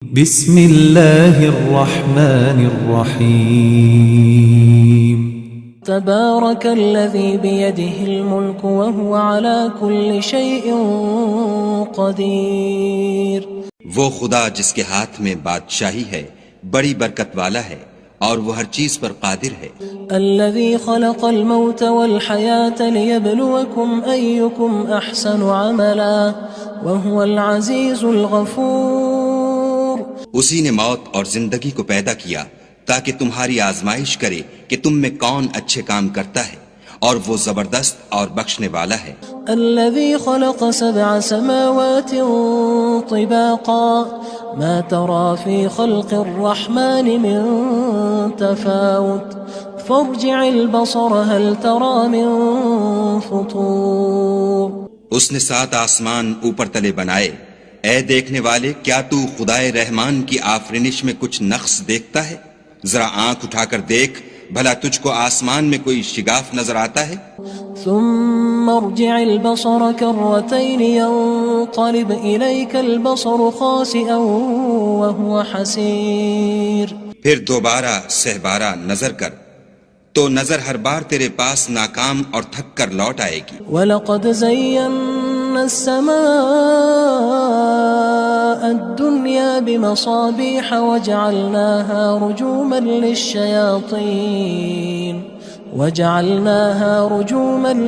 بسم الله الرحمن الرحيم تبارك الذي بيده الملك وهو على كل شيء قدير۔ وہ خدا جس کے ہاتھ میں بادشاہی ہے بڑی برکت والا ہے اور وہ ہر چیز پر قادر ہے۔ الذي خلق الموت والحياة ليبلوكم أيكم أحسن عملا وهو العزيز الغفور۔ اسی نے موت اور زندگی کو پیدا کیا تاکہ تمہاری آزمائش کرے کہ تم میں کون اچھے کام کرتا ہے، اور وہ زبردست اور بخشنے والا ہے۔ الذي خلق 7 سماوات طباقا ما ترى في خلق الرحمن من تفاوت فارجع البصر هل ترى من فطور۔ اس نے 7 آسمان اوپر تلے بنائے، اے دیکھنے والے کیا تو خدائے رحمان کی آفرینش میں کچھ نقص دیکھتا ہے؟ ذرا آنکھ اٹھا کر دیکھ، بھلا تجھ کو آسمان میں کوئی شگاف نظر آتا ہے؟ ثم ارجع البصر كرتين ينقلب إليك البصر خاسئا وهو حسير۔ پھر دوبارہ سہبارہ نظر کر تو نظر ہر بار تیرے پاس ناکام اور تھک کر لوٹ آئے گی۔ وَلَقَدْ زَيَّنَّا السَّمَاءَ الدُّنْيَا بِمَصَابِيحَ وَجَعَلْنَاهَا رُجُومًا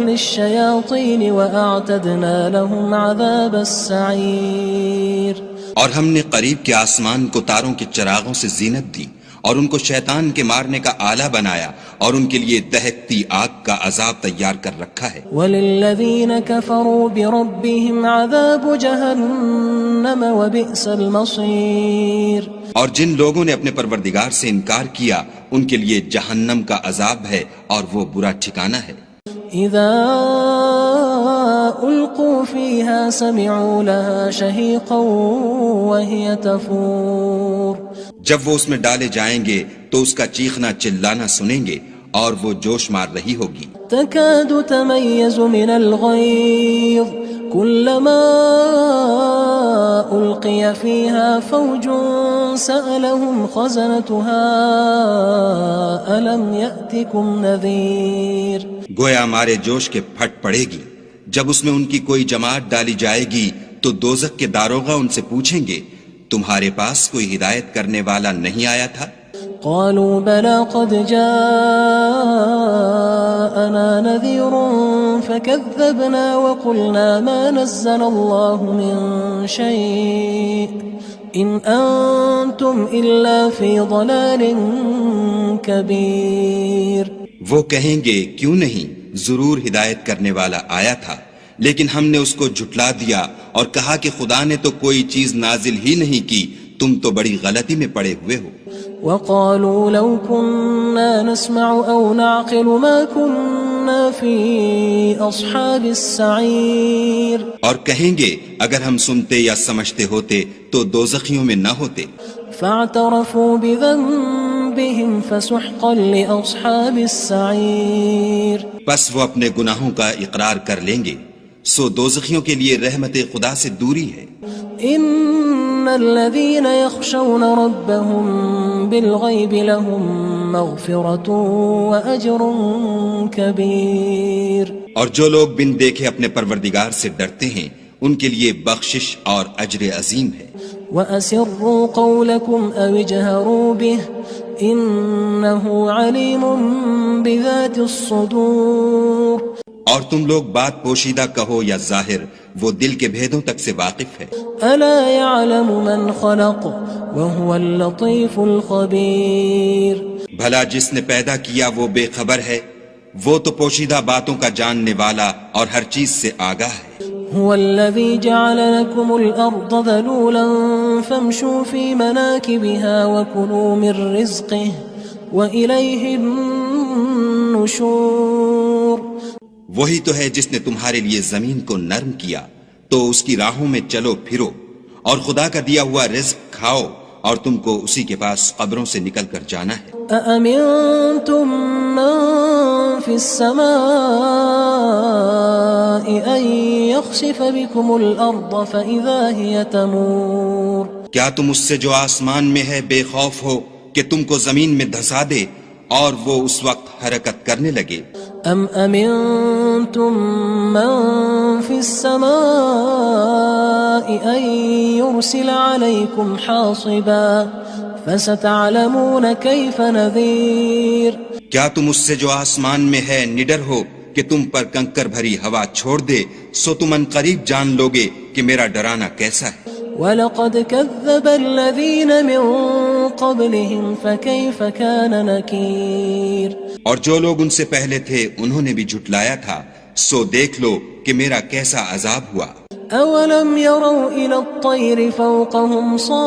لِلشَّيَاطِينِ وَأَعْتَدْنَا لَهُمْ عَذَابَ السَّعِيرِ۔ اور ہم نے قریب کے آسمان کو تاروں کے چراغوں سے زینت دی اور ان کو شیطان کے مارنے کا آلہ بنایا، اور ان کے لیے دہکتی آگ کا عذاب تیار کر رکھا ہے۔ وَلِلَّذِينَ كَفَرُوا بِرَبِّهِمْ عَذَابُ جَهَنَّمَ وَبِئْسَ الْمَصِيرُ۔ اور جن لوگوں نے اپنے پروردگار سے انکار کیا ان کے لیے جہنم کا عذاب ہے اور وہ برا ٹھکانہ ہے۔ اذا القوا فيها سمعوا لها شهيقا وهي تفور۔ جب وہ اس میں ڈالے جائیں گے تو اس کا چیخنا چلانا سنیں گے اور وہ جوش مار رہی ہوگی۔ تكاد تميز من الغيظ كلما ألقي فيها فوج سألهم خزنتها ألم يأتكم نذير۔ گویا مارے جوش کے پھٹ پڑے گی، جب اس میں ان کی کوئی جماعت ڈالی جائے گی تو دوزخ کے داروغہ ان سے پوچھیں گے تمہارے پاس کوئی ہدایت کرنے والا نہیں آیا تھا؟ قالوا بلى قد جاءنا نذير فكذبنا وقلنا ما نزل الله من شيء إن أنتم إلا في ضلال كبير۔ وہ کہیں گے کیوں نہیں، ضرور ہدایت کرنے والا آیا تھا، لیکن ہم نے اس کو جھٹلا دیا اور کہا کہ خدا نے تو کوئی چیز نازل ہی نہیں کی، تم تو بڑی غلطی میں پڑے ہوئے ہو۔ وقالوا لو كنا نسمع أو نعقل ما كنا في أصحاب السعير۔ اور کہیں گے اگر ہم سنتے یا سمجھتے ہوتے تو دوزخیوں میں نہ ہوتے۔ فاعترفوا بذنبهم فسحقا لأصحاب السعير۔ پس وہ اپنے گناہوں کا اقرار کر لیں گے، سو دوزخیوں کے لیے رحمت خدا سے دوری ہے۔ ان الذين يخشون ربهم بالغيب لهم مغفرة وأجر كبير۔ اور جو لوگ بن دیکھے اپنے پروردگار سے ڈرتے ہیں ان کے لیے بخشش اور اجر عظیم ہے۔ وَأَسِرُّوا قَوْلَكُمْ أَوِ اجْهَرُوا بِهِ إِنَّهُ عَلِيمٌ بِذَاتِ الصُّدُورِ۔ اور تم لوگ بات پوشیدہ کہو یا ظاہر، وہ دل کے بھیدوں تک سے واقف ہے۔ أَلَا يَعْلَمُ مَنْ خَلَقَ وَهُوَ اللَّطِيفُ الْخَبِيرُ۔ بھلا جس نے پیدا کیا وہ بے خبر ہے، وہ تو پوشیدہ باتوں کا جاننے والا اور ہر چیز سے آگاہ ہے۔ هو الذي جعل لكم الأرض ذلولا فامشوا في مناكبها وكلوا من رزقه وإليه النشور۔ وہی تو ہے جس نے تمہارے لیے زمین کو نرم کیا تو اس کی راہوں میں چلو پھرو اور خدا کا دیا ہوا رزق کھاؤ، اور تم کو اسی کے پاس قبروں سے نکل کر جانا ہے۔ أأمنتم من في السماء أن يخسف بكم الأرض فإذا هي تمور۔ کیا تم اس سے جو آسمان میں ہے بے خوف ہو کہ تم کو زمین میں دھسا دے اور وہ اس وقت حرکت کرنے لگے؟ ام امنتم من في السماء ان يرسل عليكم حاصبا فستعلمون كيف نذير کیا تم اس سے جو آسمان میں ہے نڈر ہو کہ تم پر کنکر بھری ہوا چھوڑ دے، سو تم ان قریب جان لوگے کہ میرا ڈرانا کیسا ہے۔ وَلَقَدْ كَذَّبَ الَّذِينَ مِن قَبْلِهِمْ فَكَيْفَ كَانَ نَكِيرٌ اور جو لوگ ان سے پہلے تھے انہوں نے بھی جھٹلایا تھا، سو دیکھ لو کہ میرا کیسا عذاب ہوا۔ أَوَلَمْ يَرَوْا إِلَى الطَّيْرِ فَوْقَهُمْ صَافَّاتٍ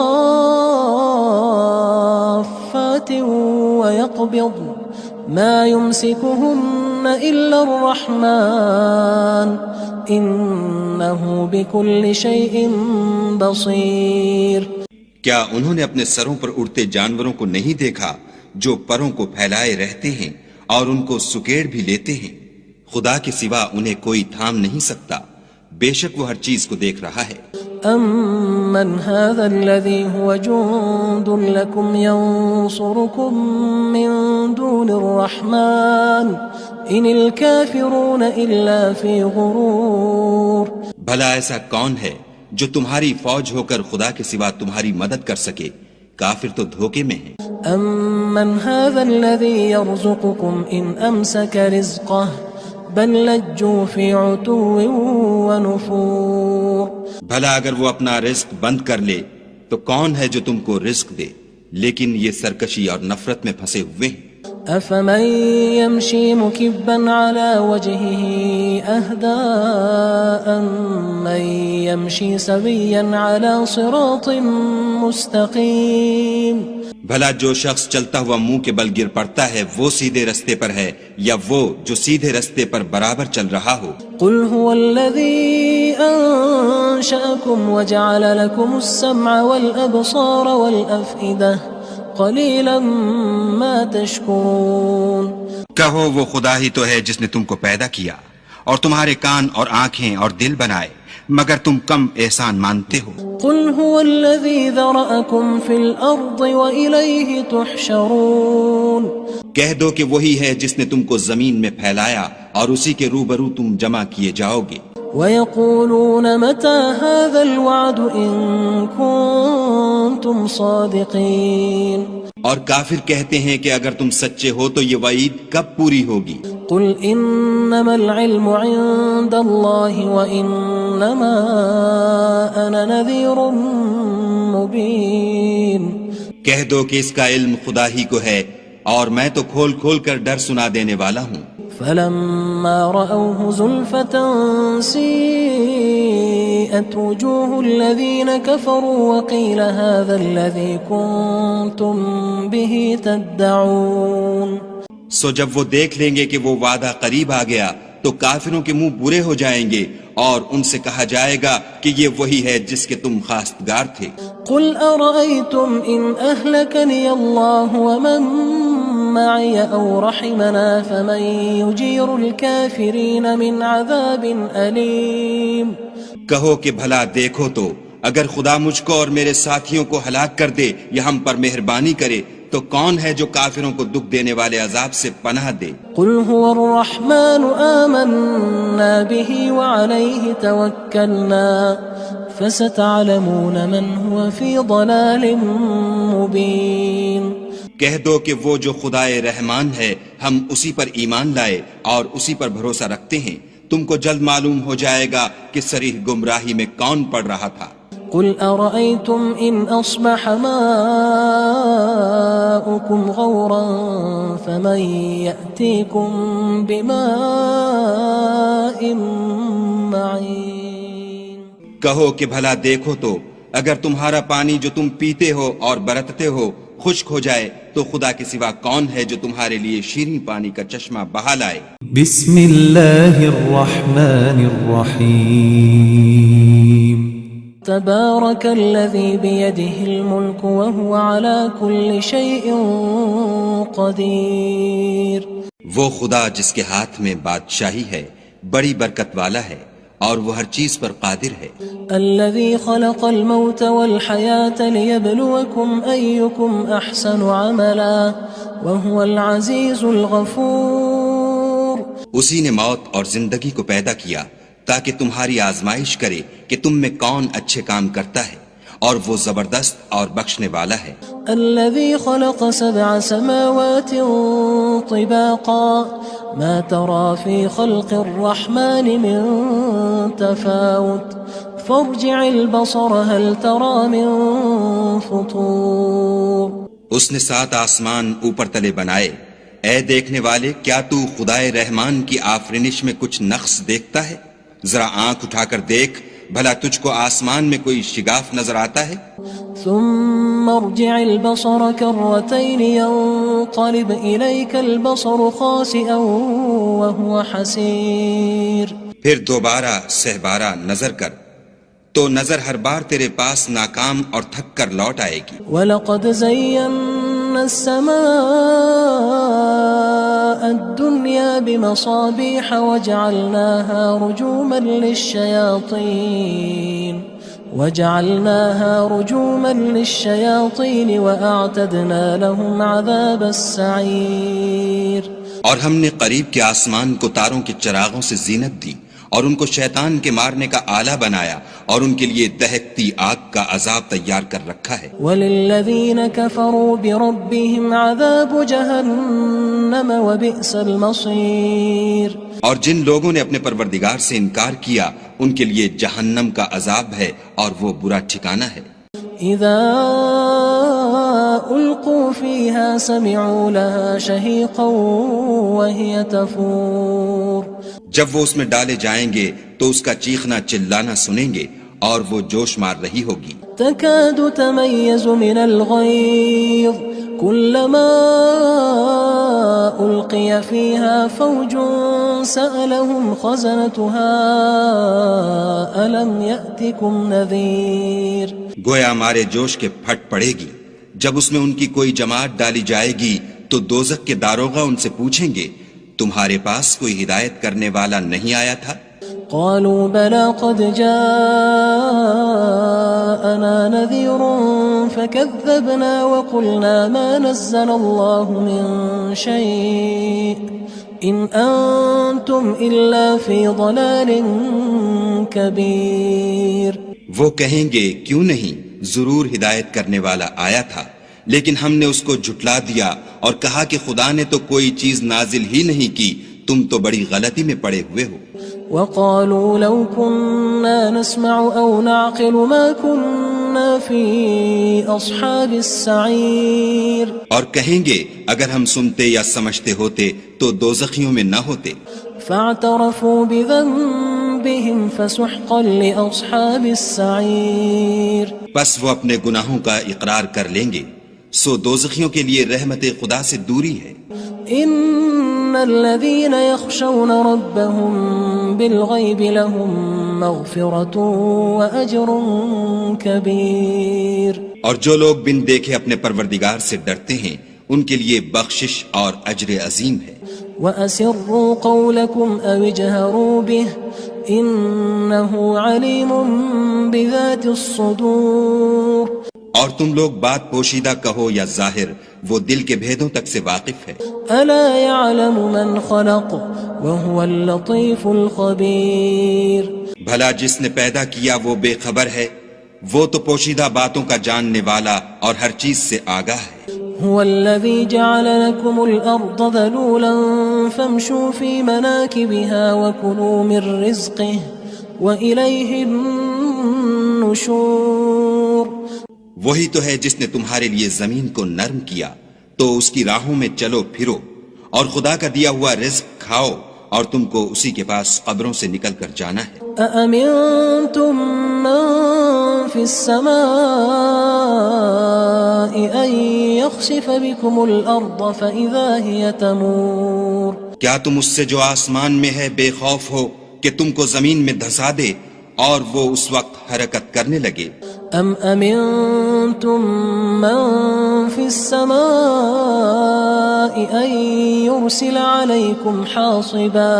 وَيَقْبِضْنَ مَا يُمْسِكُهُنَّ إِلَّا الرَّحْمَنُ إِنَّهُ بِكُلِّ شَيْءٍ بَصِيرٌ کیا انہوں نے اپنے سروں پر اڑتے جانوروں کو نہیں دیکھا جو پروں کو پھیلائے رہتے ہیں اور ان کو سکیڑ بھی لیتے ہیں؟ خدا کے سوا انہیں کوئی تھام نہیں سکتا، بے شک وہ ہر چیز کو دیکھ رہا ہے۔ أَمَّنْ هَذَا الَّذِي هُوَ جُندٌ لَكُمْ يَنصُرُكُم مِّن دُونِ الرَّحْمَنِ إِنِ الْكَافِرُونَ إِلَّا فِي غُرُورٍ بھلا ایسا کون ہے جو تمہاری فوج ہو کر خدا کے سوا تمہاری مدد کر سکے؟ کافر تو دھوکے میں ہیں۔ أَمَّنْ هَذَا الَّذِي يَرْزُقُكُمْ إِنْ أَمْسَكَ رِزْقَهُ بَلْ لَجُّوا فِي عُتُوٍّ وَنُفُورٍ بھلا اگر وہ اپنا رزق بند کر لے تو کون ہے جو تم کو رزق دے؟ لیکن یہ سرکشی اور نفرت میں پھنسے ہوئے ہیں۔ أَفَمَن يَمْشِي مُكِبًّا عَلَى وَجْهِهِ أَهْدَىٰ أَمَّن يَمْشِي سَوِيًّا عَلَى صِرَاطٍ مُّسْتَقِيمٍ بھلا جو شخص چلتا ہوا منہ کے بل گر پڑتا ہے وہ سیدھے رستے پر ہے یا وہ جو سیدھے رستے پر برابر چل رہا ہو؟ قُلْ هُوَ الَّذِي أَنشَأَكُمْ وَجَعَلَ لَكُمُ السَّمْعَ وَالْأَبْصَارَ وَالْأَفْئِدَةَ قَلِيلًا مَا تَشْكُرُونَ کہو وہ خدا ہی تو ہے جس نے تم کو پیدا کیا اور تمہارے کان اور آنکھیں اور دل بنائے، مگر تم کم احسان مانتے ہو۔ قُلْ هُوَ الَّذِي ذَرَأَكُمْ فِي الْأَرْضِ وَإِلَيْهِ تُحْشَرُونَ کہہ دو کہ وہی ہے جس نے تم کو زمین میں پھیلایا اور اسی کے روبرو تم جمع کیے جاؤ گے۔ وَيَقُولُونَ مَتَى هَذَا الْوَعْدُ إِن كُنتُمْ صَادِقِينَ اور کافر کہتے ہیں کہ اگر تم سچے ہو تو یہ وعید کب پوری ہوگی؟ قُلْ إِنَّمَا الْعِلْمُ عِندَ اللَّهِ وَإِنَّمَا أَنَا نَذِيرٌ مُّبِينٌ کہہ دو کہ اس کا علم خدا ہی کو ہے اور میں تو کھول کھول کر ڈر سنا دینے والا ہوں۔ فَلَمَّا رَأَوْهُ زُلْفَةً سِيئَتْ وُجُوهُ الَّذِينَ كَفَرُوا وَقِيلَ هَذَا الَّذِي كُنتُم بِهِ تَدَّعُونَ سو جب وہ دیکھ لیں گے کہ وہ وعدہ قریب آ گیا تو کافروں کے منہ برے ہو جائیں گے اور ان سے کہا جائے گا کہ یہ وہی ہے جس کے تم خواستگار تھے۔ قُلْ أَرَأَيْتُمْ إِنْ أَهْلَكَنِيَ اللَّهُ وَمَن مَّعِيَ أَوْ رَحِمَنَا فَمَن يُجِيرُ الْكَافِرِينَ مِنْ عَذَابٍ أَلِيمٍ کہو کہ بھلا دیکھو تو اگر خدا مجھ کو اور میرے ساتھیوں کو ہلاک کر دے یا ہم پر مہربانی کرے تو کون ہے جو کافروں کو دکھ دینے والے عذاب سے پناہ دے؟ قُلْ هُوَ الرَّحْمَنُ آمَنَّا بِهِ وَعَلَيْهِ تَوَكَّلْنَا فَسَتَعْلَمُونَ مَنْ هُوَ فِي ضَلَالٍ مُّبِينٍ کہہ دو کہ وہ جو خدائے رحمان ہے ہم اسی پر ایمان لائے اور اسی پر بھروسہ رکھتے ہیں، تم کو جلد معلوم ہو جائے گا کہ صریح گمراہی میں کون پڑ رہا تھا۔ قُلْ أَرَأَيْتُمْ إِنْ أَصْبَحَ مَاؤُكُمْ غَوْرًا فَمَن يَأْتِيكُم بِمَاءٍ مَّعِينٍ کہو کہ بھلا دیکھو تو اگر تمہارا پانی جو تم پیتے ہو اور برتتے ہو خشک ہو جائے تو خدا کے سوا کون ہے جو تمہارے لیے شیریں پانی کا چشمہ بہا لائے؟ بسم اللہ الرحمن الرحیم تبارك الذي بيده الملك وهو على كل شيء قدير وہ خدا جس کے ہاتھ میں بادشاہی ہے بڑی برکت والا ہے اور وہ ہر چیز پر قادر ہے. الذي خلق الموت والحياة ليبلوكم أيكم أحسن عملا وهو العزيز الغفور. اسی نے موت اور زندگی کو پیدا کیا تاکہ تمہاری آزمائش کرے کہ تم میں کون اچھے کام کرتا ہے، اور وہ زبردست اور بخشنے والا ہے. الذي خلق 7 سماوات طباقا ما ترى في خلق الرحمن من تفاوت فارجع البصر هل ترى من فطور. اس نے 7 آسمان اوپر تلے بنائے. اے دیکھنے والے، کیا تو خدائے رحمان کی آفرینش میں کچھ نقص دیکھتا ہے؟ ذرا آنکھ اٹھا کر دیکھ، بھلا تجھ کو آسمان میں کوئی شگاف نظر آتا ہے؟ ثم ارجع البصر كرتين ينقلب إليك البصر خاسئا وهو حسير. پھر دوبارہ سہبارہ نظر کر تو نظر ہر بار تیرے پاس ناکام اور تھک کر لوٹ آئے گی. وَلَقَدْ زَيَّنَّا السَّمَاءَ الدُّنْيَا بِمَصَابِيحَ وَجَعَلْنَاهَا رُجُومًا لِلشَّيَاطِينِ وَأَعْتَدْنَا لَهُمْ عَذَابَ السَّعِيرِ. اور ہم نے قریب کے آسمان کو تاروں کے چراغوں سے زینت دی اور ان کو شیطان کے مارنے کا آلہ بنایا اور ان کے لیے دہکتی آگ کا عذاب تیار کر رکھا ہے. وَلِلَّذِينَ كَفَرُوا بِرَبِّهِمْ عَذَابُ جَهَنَّمَ وَبِئْسَ الْمَصِيرُ. اور جن لوگوں نے اپنے پروردگار سے انکار کیا ان کے لیے جہنم کا عذاب ہے اور وہ برا ٹھکانہ ہے. اذا القوا فيها سمعوا لها شهيقا وهي تفور. جب وہ اس میں ڈالے جائیں گے تو اس کا چیخنا چلانا سنیں گے اور وہ جوش مار رہی ہوگی. تكاد تميز من الغيظ كلما ألقي فيها فوج سألهم خزنتها ألم يأتكم نذير. گویا ہمارے جوش کے پھٹ پڑے گی. جب اس میں ان کی کوئی جماعت ڈالی جائے گی تو دوزخ کے داروغہ ان سے پوچھیں گے تمہارے پاس کوئی ہدایت کرنے والا نہیں آیا تھا؟ قالوا بلى قد جاءنا نذير فكذبنا وقلنا ما نزل الله من شيء إن أنتم إلا في ضلال كبير. وہ کہیں گے کیوں نہیں، ضرور ہدایت کرنے والا آیا تھا، لیکن ہم نے اس کو جھٹلا دیا اور کہا کہ خدا نے تو کوئی چیز نازل ہی نہیں کی، تم تو بڑی غلطی میں پڑے ہوئے ہو. وقالوا لو كنا نسمع أو نعقل ما كنا في أصحاب السعير. اور کہیں گے اگر ہم سنتے یا سمجھتے ہوتے تو دوزخیوں میں نہ ہوتے. فاعترفوا بذنبهم فسحقا لأصحاب السعير. بس وہ اپنے گناہوں کا اقرار کر لیں گے، سو دوزخیوں کے لیے رحمت خدا سے دوری ہے. ان الذين يخشون ربهم بالغيب لهم مغفرة واجر كبير. اور جو لوگ بن دیکھے اپنے پروردگار سے ڈرتے ہیں ان کے لیے بخشش اور اجر عظیم ہے. واسروا قولكم او اجهروا به انه عليم بذات الصدور. اور تم لوگ بات پوشیدہ کہو یا ظاہر، وہ دل کے بھیدوں تک سے واقف ہے. الا يعلم من خلق وهو اللطيف الخبير. بھلا جس نے پیدا کیا وہ بے خبر ہے، وہ تو پوشیدہ باتوں کا جاننے والا اور ہر چیز سے آگاہ ہے. هو الذي جعل لكم الأرض ذلولا فامشوا في مناكبها وكلوا من رزقه وإليه النشور. وہی تو ہے جس نے تمہارے لیے زمین کو نرم کیا تو اس کی راہوں میں چلو پھرو اور خدا کا دیا ہوا رزق کھاؤ اور تم کو اسی کے پاس قبروں سے نکل کر جانا ہے. أأمنتم من في السماء أن يخسف بكم الأرض فإذا هي تمور. کیا تم اس سے جو آسمان میں ہے بے خوف ہو کہ تم کو زمین میں دھسا دے اور وہ اس وقت حرکت کرنے لگے؟ ام امنتم من في السماء ان يرسل عليكم حاصبا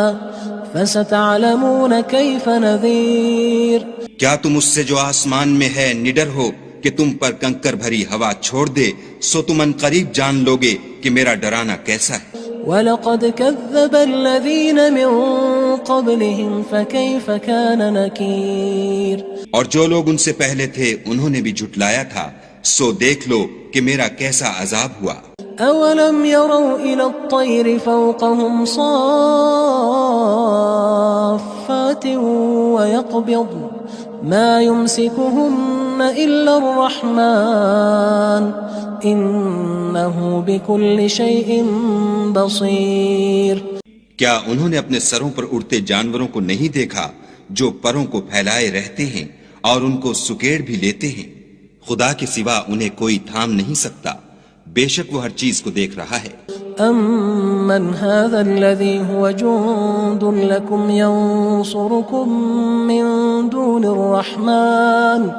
فستعلمون كيف نذير کیا تم اس سے جو آسمان میں ہے نڈر ہو کہ تم پر کنکر بھری ہوا چھوڑ دے، سو تم ان قریب جان لوگے کہ میرا ڈرانا کیسا ہے۔ وَلَقَدْ كَذَّبَ الَّذِينَ مِن قَبْلِهِمْ فَكَيْفَ كَانَ نَكِيرٌ اور جو لوگ ان سے پہلے تھے انہوں نے بھی جھٹلایا تھا، سو دیکھ لو کہ میرا کیسا عذاب ہوا۔ أَوَلَمْ يَرَوْا إِلَى الطَّيْرِ فَوْقَهُمْ صَافَّاتٍ وَيَقْبِضْنَ مَا يُمْسِكُهُنَّ إِلَّا الرَّحْمَنُ إِنَّهُ بِكُلِّ شَيْءٍ بَصِيرٌ۔ کیا انہوں نے اپنے سروں پر اڑتے جانوروں کو نہیں دیکھا جو پروں کو پھیلائے رہتے ہیں اور ان کو سکیڑ بھی لیتے ہیں؟ خدا کے سوا انہیں کوئی تھام نہیں سکتا، بے شک وہ ہر چیز کو دیکھ رہا ہے۔ أَمَّنْ هَذَا الَّذِي هُوَ جُندٌ لَكُمْ يَنصُرُكُم مِّن دُونِ الرَّحْمَنِ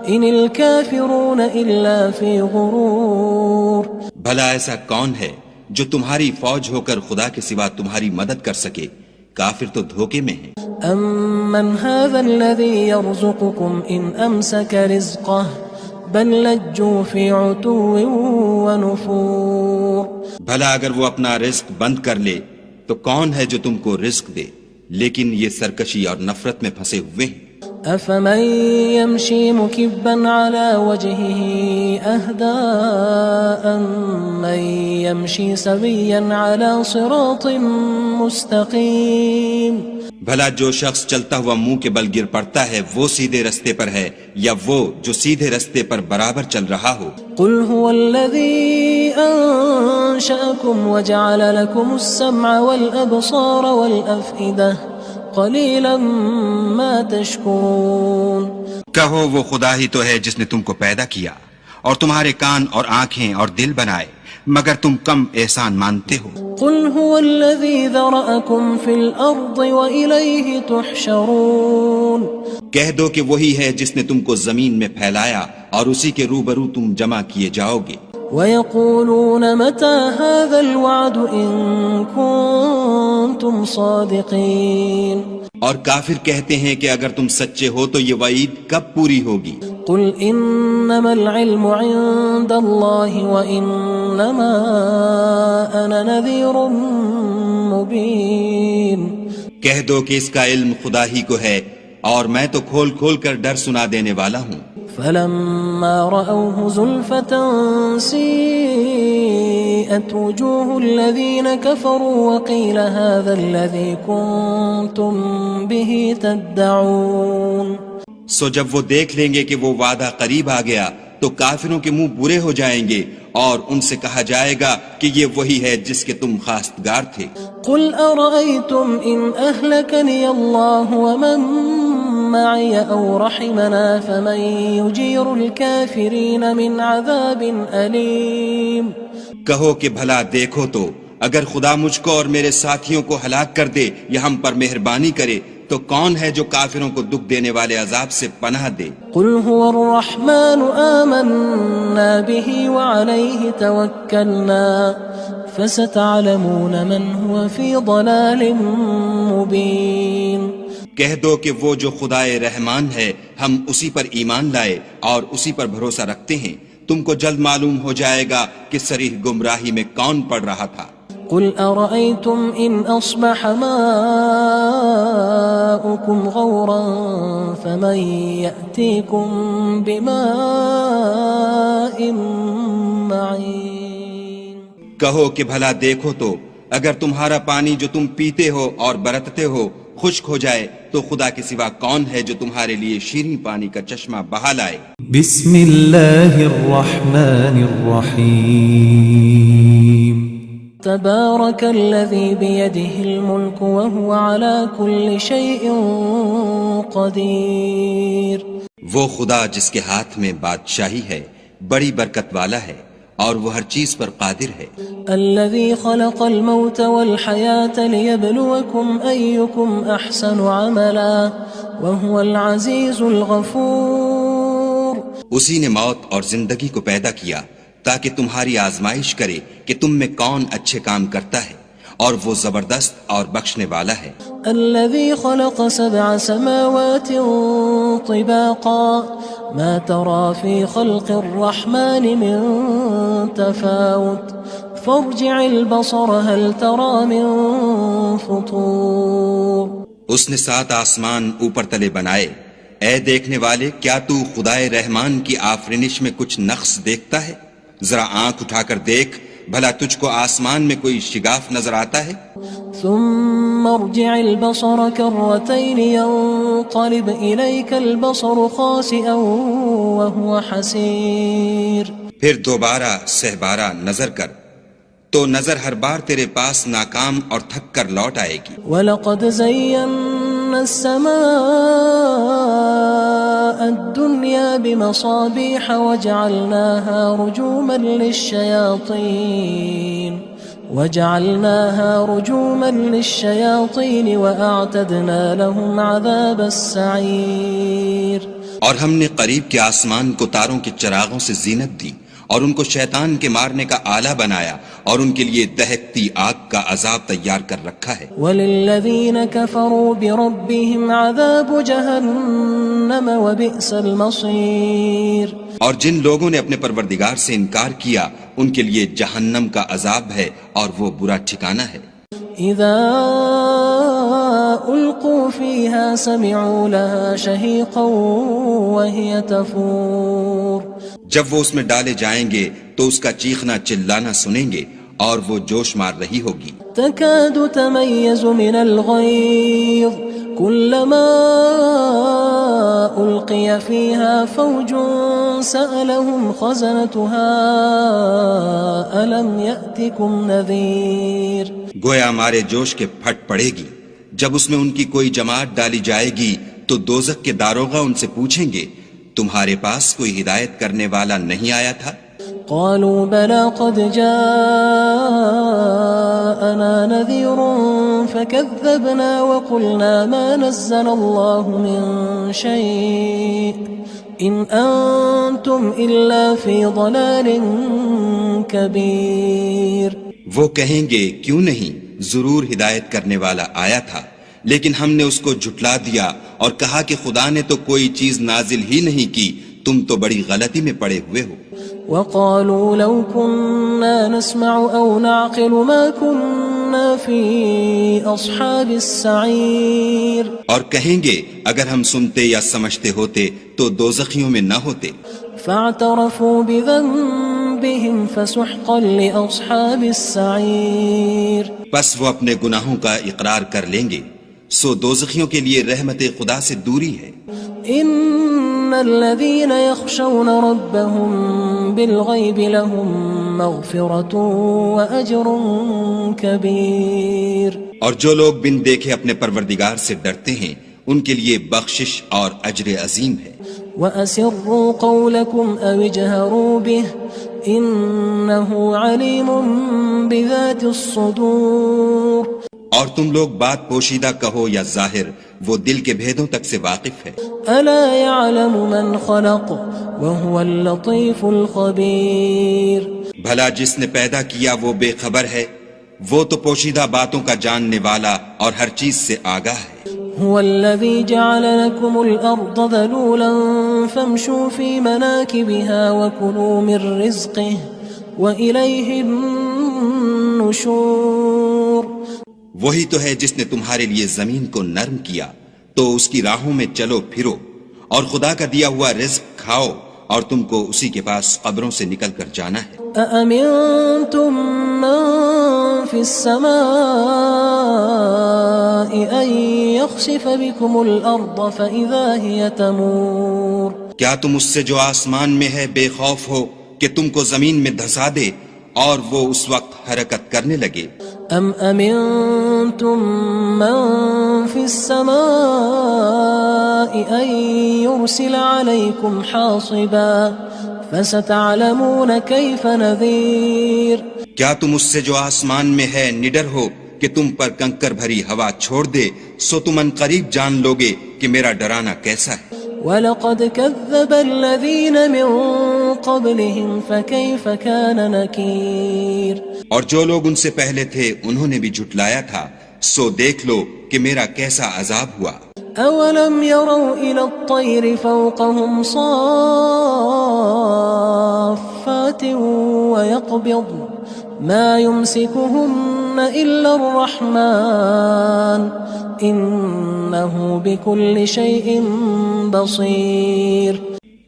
إِنِ الْكَافِرُونَ إِلَّا فِي غُرُورٍ۔ بھلا ایسا کون ہے جو تمہاری فوج ہو کر خدا کے سوا تمہاری مدد کر سکے؟ کافر تو دھوکے میں ہیں۔ أَمَّنْ هَذَا الَّذِي يَرْزُقُكُمْ إِنْ أَمْسَكَ رِزْقَهُ بَل لَجُّوا فِي عُتُوٍّ وَنُفُورٍ۔ بھلا اگر وہ اپنا رزق بند کر لے تو کون ہے جو تم کو رزق دے؟ لیکن یہ سرکشی اور نفرت میں پھنسے ہوئے ہیں۔ أَفَمَن يَمْشِي مُكِبًّا عَلَى وَجْهِهِ أَهْدَىٰ أَمَّن يَمْشِي سَوِيًّا عَلَى صِرَاطٍ مُّسْتَقِيمٍ۔ بھلا جو شخص چلتا ہوا منہ کے بل گر پڑتا ہے وہ سیدھے رستے پر ہے یا وہ جو سیدھے رستے پر برابر چل رہا ہو؟ قُلْ هُوَ الَّذِي أَنشَأَكُمْ وَجَعَلَ لَكُمُ السَّمْعَ وَالْأَبْصَارَ وَالْأَفْئِدَةَ قَلِيلًا مَا تَشْكُرُونَ۔ کہو وہ خدا ہی تو ہے جس نے تم کو پیدا کیا اور تمہارے کان اور آنکھیں اور دل بنائے، مگر تم کم احسان مانتے ہو۔ قُلْ هُوَ الَّذِي ذَرَأَكُمْ فِي الْأَرْضِ وَإِلَيْهِ تُحْشَرُونَ۔ کہہ دو کہ وہی ہے جس نے تم کو زمین میں پھیلایا اور اسی کے روبرو تم جمع کیے جاؤ گے۔ وَيَقُولُونَ مَتَى هَذَا الْوَعْدُ إِن كُنتُمْ صَادِقِينَ۔ اور کافر کہتے ہیں کہ اگر تم سچے ہو تو یہ وعید کب پوری ہوگی؟ قُلْ إِنَّمَا الْعِلْمُ عِندَ اللَّهِ وَإِنَّمَا أَنَا نَذِيرٌ مُّبِينٌ۔ کہہ دو کہ اس کا علم خدا ہی کو ہے اور میں تو کھول کھول کر ڈر سنا دینے والا ہوں۔ فَلَمَّا رَأَوْهُ زُلْفَةً سِيئَتْ وُجُوهُ الَّذِينَ كَفَرُوا وَقِيلَ هَذَا الَّذِي كُنتُم بِهِ تَدَّعُونَ۔ سو جب وہ دیکھ لیں گے کہ وہ وعدہ قریب آ گیا تو کافروں کے منہ برے ہو جائیں گے اور ان سے کہا جائے گا کہ یہ وہی ہے جس کے تم خواستگار تھے۔ قُلْ أَرَأَيْتُمْ إِنْ أَهْلَكَنِيَ اللَّهُ وَمَن مَّعِيَ أَوْ رَحِمَنَا فَمَن يُجِيرُ الْكَافِرِينَ مِنْ عَذَابٍ أَلِيمٍ۔ کہو کہ بھلا دیکھو تو اگر خدا مجھ کو اور میرے ساتھیوں کو ہلاک کر دے یا ہم پر مہربانی کرے تو کون ہے جو کافروں کو دکھ دینے والے عذاب سے پناہ دے؟ قُلْ هُوَ الرَّحْمَنُ آمَنَّا بِهِ وَعَلَيْهِ تَوَكَّلْنَا فَسَتَعْلَمُونَ مَنْ هُوَ فِي ضَلَالٍ مُّبِينٍ۔ کہہ دو کہ وہ جو خدائے رحمان ہے ہم اسی پر ایمان لائے اور اسی پر بھروسہ رکھتے ہیں، تم کو جلد معلوم ہو جائے گا کہ صریح گمراہی میں کون پڑ رہا تھا۔ قُلْ أَرَأَيْتُمْ إِنْ أَصْبَحَ مَاؤُكُمْ غَوْرًا فَمَن يَأْتِيكُم بِمَاءٍ مَّعِينٍ۔ کہو کہ بھلا دیکھو تو اگر تمہارا پانی جو تم پیتے ہو اور برتتے ہو خشک ہو جائے تو خدا کے سوا کون ہے جو تمہارے لیے شیریں پانی کا چشمہ بہا لائے؟ بسم اللہ الرحمن الرحیم تبارك الذي بيده الملك وهو على كل شيء قدير۔ وہ خدا جس کے ہاتھ میں بادشاہی ہے بڑی برکت والا ہے اور وہ ہر چیز پر قادر ہے۔ الذي خلق الموت والحياة ليبلوكم أيكم أحسن عملا وهو العزيز الغفور۔ اسی نے موت اور زندگی کو پیدا کیا تاکہ تمہاری آزمائش کرے کہ تم میں کون اچھے کام کرتا ہے، اور وہ زبردست اور بخشنے والا ہے۔ الذي خلق 7 سماوات طباقا ما ترى في خلق الرحمن من تفاوت فارجع البصر هل ترى من فطور۔ اس نے 7 آسمان اوپر تلے بنائے، اے دیکھنے والے کیا تو خدائے رحمان کی آفرینش میں کچھ نقص دیکھتا ہے؟ ذرا آنکھ اٹھا کر دیکھ، بھلا تجھ کو آسمان میں کوئی شگاف نظر آتا ہے؟ ثم ارجع البصر كرتين ينقلب إليك البصر خاسئا وهو حسير۔ پھر دوبارہ سہبارہ نظر کر تو نظر ہر بار تیرے پاس ناکام اور تھک کر لوٹ آئے گی۔ وَلَقَدْ زَيَّنَّا السَّمَاءَ الدُّنْيَا بِمَصَابِيحَ وَجَعَلْنَاهَا رُجُومًا لِلشَّيَاطِينِ وَأَعْتَدْنَا لَهُمْ عَذَابَ السَّعِيرِ۔ اور ہم نے قریب کے آسمان کو تاروں کے چراغوں سے زینت دی اور ان کو شیطان کے مارنے کا آلہ بنایا اور ان کے لیے دہکتی آگ کا عذاب تیار کر رکھا ہے۔ وَلِلَّذِينَ كَفَرُوا بِرَبِّهِمْ عَذَابُ جَهَنَّمَ وَبِئْسَ الْمَصِيرُ۔ اور جن لوگوں نے اپنے پروردگار سے انکار کیا ان کے لیے جہنم کا عذاب ہے اور وہ برا ٹھکانہ ہے۔ اذا القوا فيها سمعوا لها شهيقا وهي تفور۔ جب وہ اس میں ڈالے جائیں گے تو اس کا چیخنا چلانا سنیں گے اور وہ جوش مار رہی ہوگی۔ تكاد تميز من الغيظ كلما ألقي فيها فوج سألهم خزنتها ألم يأتكم نذير۔ گویا ہمارے جوش کے پھٹ پڑے گی جب اس میں ان کی کوئی جماعت ڈالی جائے گی تو دوزخ کے داروغہ ان سے پوچھیں گے تمہارے پاس کوئی ہدایت کرنے والا نہیں آیا تھا؟ قالوا بلى قد جاءنا نذير فكذبنا وقلنا ما نزل الله من شيء إن أنتم إلا في ضلال كبير۔ وہ کہیں گے کیوں نہیں، ضرور ہدایت کرنے والا آیا تھا، لیکن ہم نے اس کو جھٹلا دیا اور کہا کہ خدا نے تو کوئی چیز نازل ہی نہیں کی، تم تو بڑی غلطی میں پڑے ہوئے ہو۔ وقالوا لو كنا نسمع أو نعقل ما كنا في أصحاب السعير۔ اور کہیں گے اگر ہم سنتے یا سمجھتے ہوتے تو دوزخیوں میں نہ ہوتے۔ فاعترفوا بذنبهم فسحقا لأصحاب السعير۔ پس وہ اپنے گناہوں کا اقرار کر لیں گے، سو دوزخیوں کے لیے رحمت خدا سے دوری ہے۔ ان الذين يخشون ربهم بالغيب لهم مغفرة واجر كبير۔ اور جو لوگ بن دیکھے اپنے پروردگار سے ڈرتے ہیں ان کے لیے بخشش اور اجر عظیم ہے۔ وَأَسِرُّوا قَوْلَكُمْ أَوِ اجْهَرُوا بِهِ إِنَّهُ عَلِيمٌ بِذَاتِ الصُّدُورِ۔ اور تم لوگ بات پوشیدہ کہو یا ظاہر، وہ دل کے بھیدوں تک سے واقف ہے۔ أَلَا يَعْلَمُ مَنْ خَلَقَ وَهُوَ اللَّطِيفُ الْخَبِيرُ۔ بھلا جس نے پیدا کیا وہ بے خبر ہے، وہ تو پوشیدہ باتوں کا جاننے والا اور ہر چیز سے آگاہ ہے۔ هو الذي جعل لكم الأرض ذلولا فامشوا في مناكبها وكلوا من رزقه وإليه النشور۔ وہی تو ہے جس نے تمہارے لیے زمین کو نرم کیا تو اس کی راہوں میں چلو پھرو اور خدا کا دیا ہوا رزق کھاؤ اور تم کو اسی کے پاس قبروں سے نکل کر جانا ہے۔ أأمنتم من في السماء أن يخسف بكم الأرض فإذا هي تمور۔ کیا تم اس سے جو آسمان میں ہے بے خوف ہو کہ تم کو زمین میں دھسا دے اور وہ اس وقت حرکت کرنے لگے؟ ام امنتم من في السماء ان يرسل عليكم حاصبا فستعلمون كيف نذير۔ کیا تم اس سے جو آسمان میں ہے نڈر ہو کہ تم پر کنکر بھری ہوا چھوڑ دے، سو تم ان قریب جان لوگے کہ میرا ڈرانا کیسا ہے۔ وَلَقَدْ كَذَّبَ الَّذِينَ مِن قبلهم فكيف كان نكير اور جو لوگ ان سے پہلے تھے انہوں نے بھی جھٹلایا تھا، سو دیکھ لو کہ میرا کیسا عذاب ہوا۔ أولم يروا إلى الطير فوقهم صافات ويقبض ما يمسكهن إلا الرحمن إنه بكل شيء بصير۔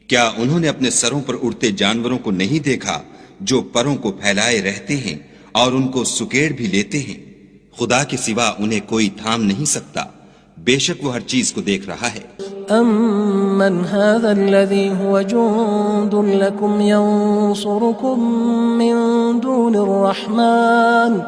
کیا انہوں نے اپنے سروں پر اڑتے جانوروں کو نہیں دیکھا جو پروں کو پھیلائے رہتے ہیں اور ان کو سکیڑ بھی لیتے ہیں؟ خدا کے سوا انہیں کوئی تھام نہیں سکتا، بے شک وہ ہر چیز کو دیکھ رہا ہے۔ أَمَّنْ هَذَا الَّذِي هُوَ جُندٌ لَكُمْ يَنصُرُكُم مِّن دُونِ الرَّحْمَٰنِ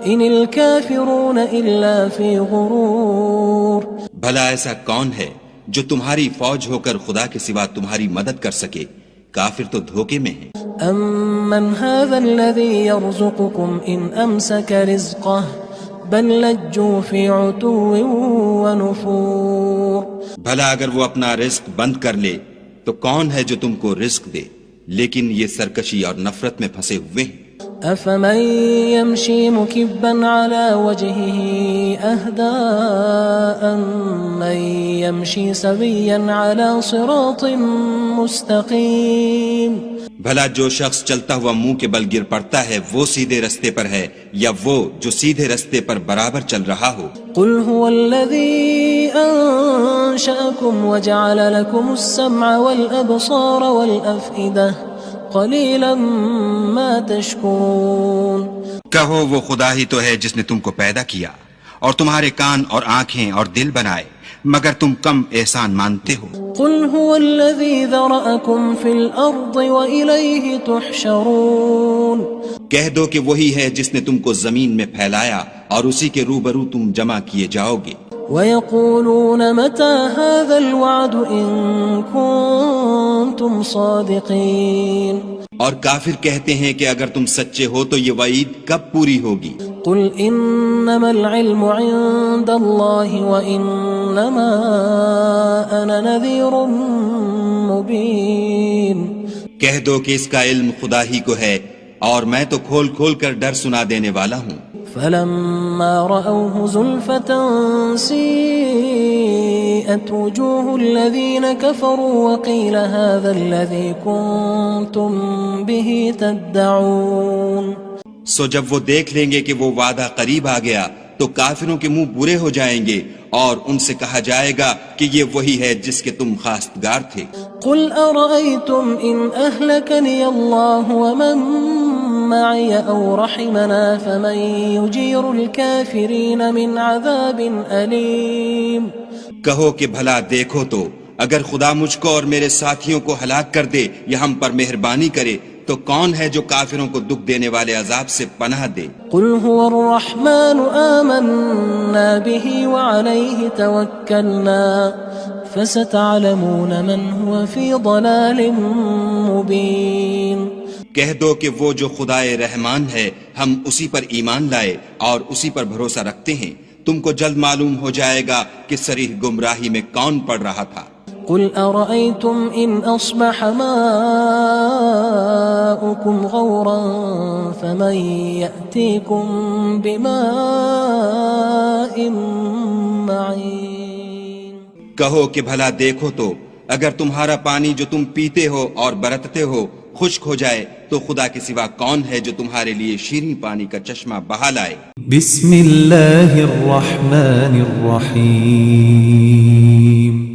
إِنِ الْكَافِرُونَ إِلَّا فِي غُرُورٍ۔ بھلا ایسا کون ہے جو تمہاری فوج ہو کر خدا کے سوا تمہاری مدد کر سکے؟ کافر تو دھوکے میں ہیں۔ أَمَّنْ هَذَا الَّذِي يَرْزُقُكُمْ إِنْ أَمْسَكَ رِزْقَهُ بل لجوا فی عتو ونفور۔ بھلا اگر وہ اپنا رزق بند کر لے تو کون ہے جو تم کو رزق دے، لیکن یہ سرکشی اور نفرت میں پھنسے ہوئے ہیں۔ افمن يمشي مكبا على وجهه اهدى أمن يمشي سويا على صراط مستقيم۔ بھلا جو شخص چلتا ہوا منہ کے بل گر پڑتا ہے وہ سیدھے رستے پر ہے یا وہ جو سیدھے رستے پر برابر چل رہا ہو؟ قل هو الذي أنشأكم وجعل لكم السمع والأبصار والأفئدة قلیلا ما تشکرون۔ کہو وہ خدا ہی تو ہے جس نے تم کو پیدا کیا اور تمہارے کان اور آنکھیں اور دل بنائے، مگر تم کم احسان مانتے ہو۔ قل هو الذی ذرأکم فی الارض وإلیہ تحشرون۔ کہہ دو کہ وہی ہے جس نے تم کو زمین میں پھیلایا اور اسی کے روبرو تم جمع کیے جاؤ گے۔ وَيَقُولُونَ مَتَى هَذَا الْوَعْدُ إِن كُنتُمْ صَادِقِينَ۔ اور کافر کہتے ہیں کہ اگر تم سچے ہو تو یہ وعید کب پوری ہوگی؟ قُلْ إِنَّمَا الْعِلْمُ عِندَ اللَّهِ وَإِنَّمَا أَنَا نَذِيرٌ مُبِينٌ۔ کہہ دو کہ اس کا علم خدا ہی کو ہے اور میں تو کھول کھول کر ڈر سنا دینے والا ہوں۔ فلما رأوه زلفة سيئت وجوه الذين كفروا وقيل هذا الذي كنتم به تدعون۔ سو جب وہ دیکھ لیں گے کہ وہ وعدہ قریب آ گیا تو کافروں کے منہ برے ہو جائیں گے اور ان سے کہا جائے گا کہ یہ وہی ہے جس کے تم خواستگار تھے۔ قل أرأيتم إن أهلكني الله ومن معي أو رحمنا فمن يجير الكافرين من عذاب أليم۔ کہو کہ بھلا دیکھو تو اگر خدا مجھ کو اور میرے ساتھیوں کو ہلاک کر دے یا ہم پر مہربانی کرے تو کون ہے جو کافروں کو دکھ دینے والے عذاب سے پناہ دے؟ قل هو الرحمن آمنا به وعليه توكلنا فستعلمون من هو في ضلال مبين۔ کہہ دو کہ وہ جو خدائے رحمان ہے ہم اسی پر ایمان لائے اور اسی پر بھروسہ رکھتے ہیں، تم کو جلد معلوم ہو جائے گا کہ صریح گمراہی میں کون پڑ رہا تھا۔ قل أرأيتم إن أصبح ماؤكم غورا فمن يأتيكم بماء معين۔ کہو کہ بھلا دیکھو تو اگر تمہارا پانی جو تم پیتے ہو اور برتتے ہو خشک ہو جائے تو خدا کے سوا کون ہے جو تمہارے لیے شیریں پانی کا چشمہ بہا لائے؟ بسم اللہ الرحمن الرحیم۔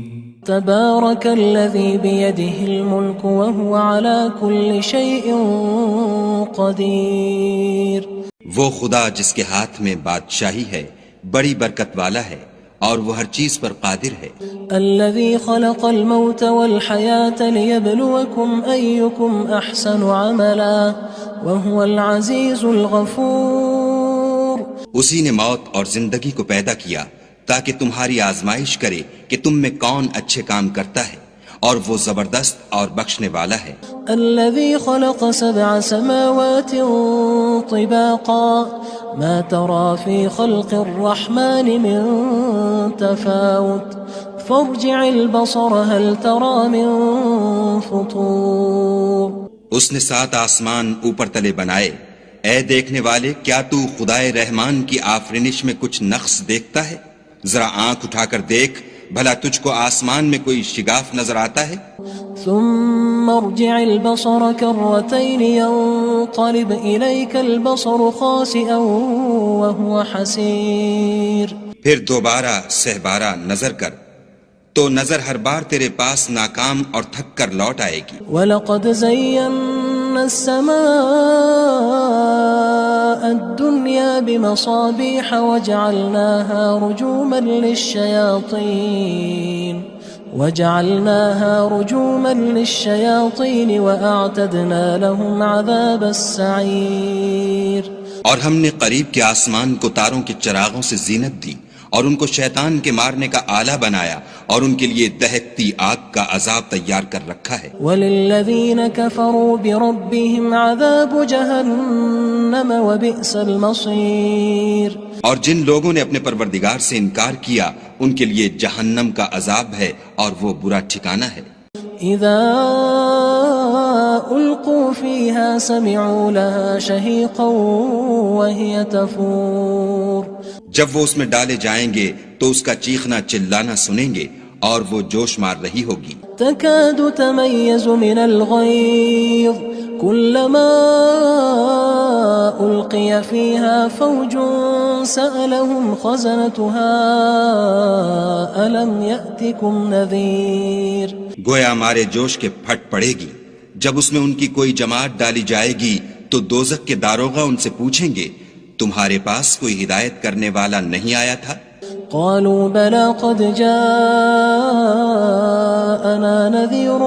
تبارك الذي بيده الملك وهو على كل شيء قدير۔ وہ خدا جس کے ہاتھ میں بادشاہی ہے بڑی برکت والا ہے اور وہ ہر چیز پر قادر ہے۔ الذي خلق الموت والحياة ليبلوكم أيكم أحسن عملا وهو العزيز الغفور۔ اسی نے موت اور زندگی کو پیدا کیا تاکہ تمہاری آزمائش کرے کہ تم میں کون اچھے کام کرتا ہے اور وہ زبردست اور بخشنے والا ہے۔ الذي خلق 7 سماوات طباقا ما ترى في خلق الرحمن من تفاوت فارجع البصر هل ترى من فطور۔ اس نے 7 آسمان اوپر تلے بنائے، اے دیکھنے والے کیا تو خدائے رحمان کی آفرینش میں کچھ نقص دیکھتا ہے؟ ذرا آنکھ اٹھا کر دیکھ، بھلا تجھ کو آسمان میں کوئی شگاف نظر آتا ہے؟ ثم ارجع البصر كرتين ينقلب إليك البصر خاسئا وهو حسير. پھر دوبارہ سہبارہ نظر کر تو نظر ہر بار تیرے پاس ناکام اور تھک کر لوٹ آئے گی. وَلَقَدْ زَيَّنَّا السَّمَاءَ الدُّنْيَا بِمَصَابِيحَ وَجَعَلْنَاهَا رُجُومًا لِلشَّيَاطِينِ وَأَعْتَدْنَا لَهُمْ عَذَابَ السَّعِيرِ. اور ہم نے قریب کے آسمان کو تاروں کے چراغوں سے زینت دی اور ان کو شیطان کے مارنے کا آلہ بنایا اور ان کے لیے دہکتی آگ کا عذاب تیار کر رکھا ہے. وَلِلَّذِينَ كَفَرُوا بِرَبِّهِمْ عَذَابُ جَهَنَّمَ وَبِئْسَ الْمَصِيرُ. اور جن لوگوں نے اپنے پروردگار سے انکار کیا ان کے لیے جہنم کا عذاب ہے اور وہ برا ٹھکانہ ہے. اذا القوا فيها سمعوا لها شهيقا وهي تفور. جب وہ اس میں ڈالے جائیں گے تو اس کا چیخنا چلانا سنیں گے اور وہ جوش مار رہی ہوگی. تكاد تميز من الغيظ كلما ألقي فيها فوج سألهم خزنتها ألم يأتكم نذير. گویا ہمارے جوش کے پھٹ پڑے گی جب اس میں ان کی کوئی جماعت ڈالی جائے گی تو دوزخ کے داروغہ ان سے پوچھیں گے تمہارے پاس کوئی ہدایت کرنے والا نہیں آیا تھا؟ قالوا بلى قد جاءنا نذير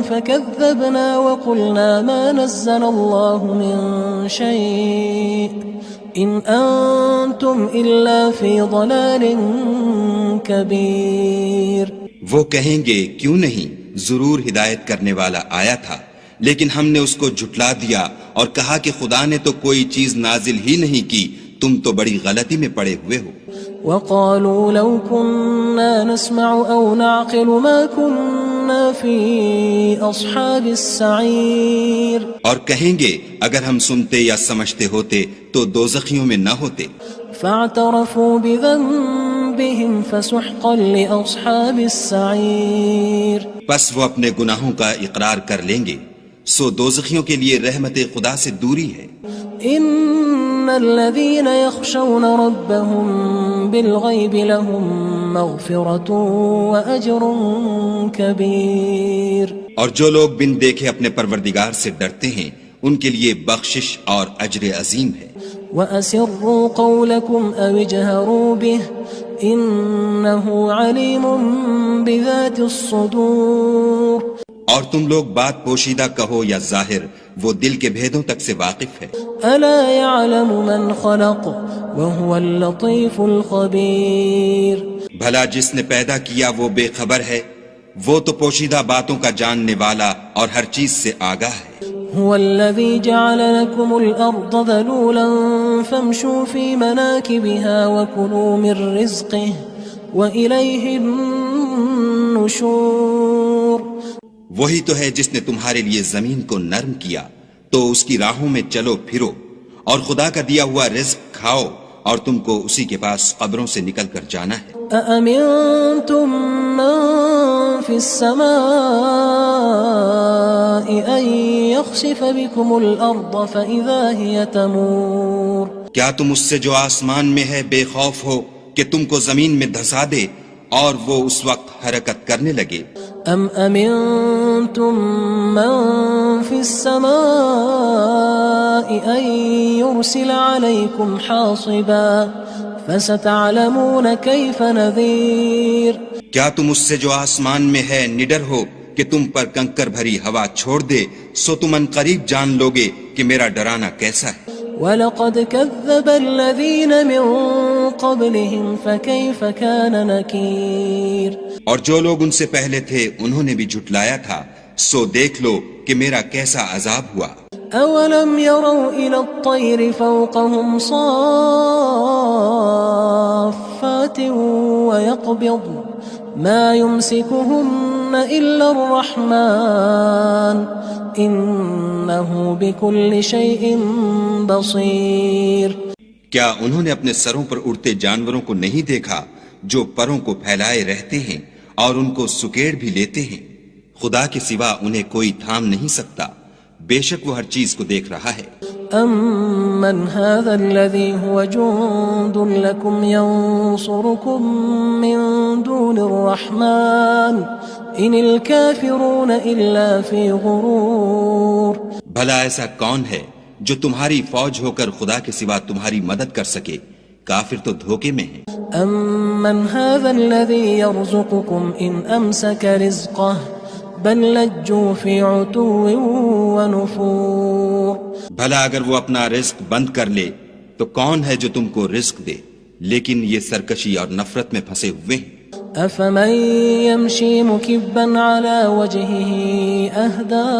فكذبنا وقلنا ما نزل الله من شيء إن أنتم إلا في ضلال كبير. وہ کہیں گے کیوں نہیں، ضرور ہدایت کرنے والا آیا تھا، لیکن ہم نے اس کو جھٹلا دیا اور کہا کہ خدا نے تو کوئی چیز نازل ہی نہیں کی، تم تو بڑی غلطی میں پڑے ہوئے ہو. وقالوا لو كنا نسمع أو نعقل ما كنا في أصحاب السعير. اور کہیں گے اگر ہم سنتے یا سمجھتے ہوتے تو دوزخیوں میں نہ ہوتے. فاعترفوا بذنبهم فسحقا لأصحاب السعير. پس وہ اپنے گناہوں کا اقرار کر لیں گے، سو دوزخیوں کے لیے رحمت خدا سے دوری ہے. ان الذين يخشون ربهم بالغيب لهم مغفرة واجر كبير. اور جو لوگ بن دیکھے اپنے پروردگار سے ڈرتے ہیں ان کے لیے بخشش اور اجر عظیم ہے. واسروا قولكم او اجهروا به انه عليم بذات الصدور. اور تم لوگ بات پوشیدہ کہو یا ظاہر، وہ دل کے بھیدوں تک سے واقف ہے. الا يعلم من خلق وهو اللطيف الخبير. بھلا جس نے پیدا کیا وہ بے خبر ہے، وہ تو پوشیدہ باتوں کا جاننے والا اور ہر چیز سے آگاہ ہے. هو الذي جعل لكم الأرض ذلولا فامشوا في مناكبها وكلوا من رزقه وإليه النشور. وہی تو ہے جس نے تمہارے لیے زمین کو نرم کیا تو اس کی راہوں میں چلو پھرو اور خدا کا دیا ہوا رزق کھاؤ اور تم کو اسی کے پاس قبروں سے نکل کر جانا ہے. أأمنتم من في السماء أن يخسف بكم الأرض فإذا هي تمور. کیا تم اس سے جو آسمان میں ہے بے خوف ہو کہ تم کو زمین میں دھسا دے اور وہ اس وقت حرکت کرنے لگے؟ ام امنتم من في السماء ان يرسل عليكم حاصبا فستعلمون كيف نذير. کیا تم اس سے جو آسمان میں ہے نڈر ہو کہ تم پر کنکر بھری ہوا چھوڑ دے، سو تم ان قریب جان لوگے کہ میرا ڈرانا کیسا ہے. وَلَقَدْ كَذَّبَ الَّذِينَ مِن قَبْلِهِمْ فَكَيْفَ كَانَ نَكِيرٌ. اور جو لوگ ان سے پہلے تھے انہوں نے بھی جھٹلایا تھا، سو دیکھ لو کہ میرا کیسا عذاب ہوا. أَوَلَمْ يَرَوْا إِلَى الطَّيْرِ فَوْقَهُمْ صَافَّاتٍ وَيَقْبِضْنَ مَا يُمْسِكُهُنَّ إِلَّا الرَّحْمَنُ إنه بكل شيء بصير. کیا انہوں نے اپنے سروں پر اڑتے جانوروں کو نہیں دیکھا جو پروں کو پھیلائے رہتے ہیں اور ان کو سکیڑ بھی لیتے ہیں؟ خدا کے سوا انہیں کوئی تھام نہیں سکتا، بے شک وہ ہر چیز کو دیکھ رہا ہے. أَمَّنْ هَذَا الَّذِي هُوَ جُندٌ لَكُمْ يَنصُرُكُم مِّن دُونِ الرَّحْمَنِ إِنِ الْكَافِرُونَ إِلَّا فِي غُرُورٍ. بھلا ایسا کون ہے جو تمہاری فوج ہو کر خدا کے سوا تمہاری مدد کر سکے؟ کافر تو دھوکے میں ہیں. أَمَّنْ هَذَا الَّذِي يَرْزُقُكُمْ إِنْ أَمْسَكَ رِزْقَهُ بل لجوا فی عتو ونفور. بھلا اگر وہ اپنا رزق بند کر لے تو کون ہے جو تم کو رزق دے؟ لیکن یہ سرکشی اور نفرت میں پھنسے ہوئے ہیں. افمن يمشي مكبا على وجهه اهدى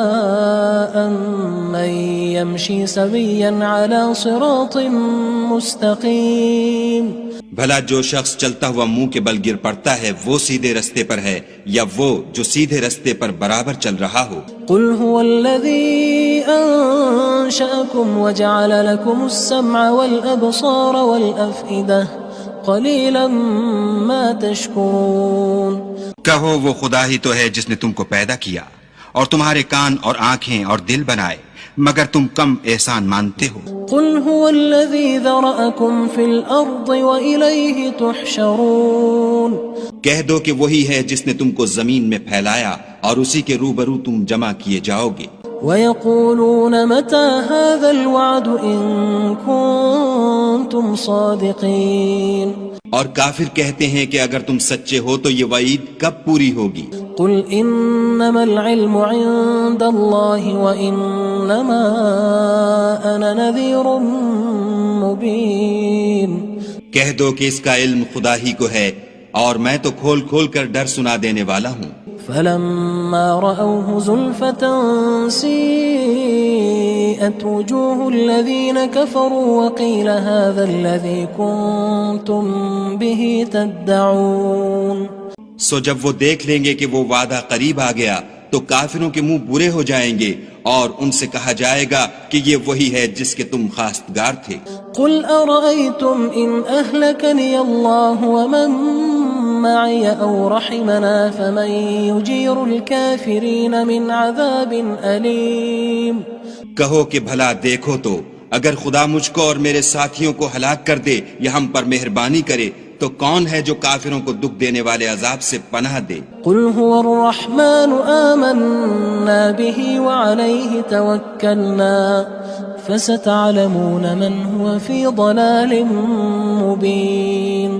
من يمشي سويا على صراط مستقيم. بھلا جو شخص چلتا ہوا منہ کے بل گر پڑتا ہے وہ سیدھے رستے پر ہے یا وہ جو سیدھے رستے پر برابر چل رہا ہو؟ قل هو الذي انشأكم وجعل لكم السمع والابصار والافئدة قلیلا ما تشکرون. کہو وہ خدا ہی تو ہے جس نے تم کو پیدا کیا اور تمہارے کان اور آنکھیں اور دل بنائے، مگر تم کم احسان مانتے ہو. قل هو الذی ذرأکم فی الارض وإلیہ تحشرون. کہہ دو کہ وہی ہے جس نے تم کو زمین میں پھیلایا اور اسی کے روبرو تم جمع کیے جاؤ گے. وَيَقُولُونَ مَتَى هَذَا الْوَعْدُ إِن كُنتُمْ صَادِقِينَ. اور کافر کہتے ہیں کہ اگر تم سچے ہو تو یہ وعید کب پوری ہوگی؟ قُلْ إِنَّمَا الْعِلْمُ عِندَ اللَّهِ وَإِنَّمَا أَنَا نَذِيرٌ مُبِينٌ. کہہ دو کہ اس کا علم خدا ہی کو ہے اور میں تو کھول کھول کر ڈر سنا دینے والا ہوں. فلما رأوه زلفة سيئت وجوه الذين كفروا وقيل هذا الذي كنتم به تدعون. سو جب وہ دیکھ لیں گے کہ وہ وعدہ قریب آ گیا تو کافروں کے منہ برے ہو جائیں گے اور ان سے کہا جائے گا کہ یہ وہی ہے جس کے تم خواستگار تھے. قل أرأيتم إن أهلكني الله ومن معي أو رحمنا فمن يجير الكافرين من عذاب أليم. کہو کہ بھلا دیکھو تو اگر خدا مجھ کو اور میرے ساتھیوں کو ہلاک کر دے یا ہم پر مہربانی کرے تو کون ہے جو کافروں کو دکھ دینے والے عذاب سے پناہ دے؟ قل هو الرحمن آمنا به وعليه توكلنا فستعلمون من هو في ضلال مبين.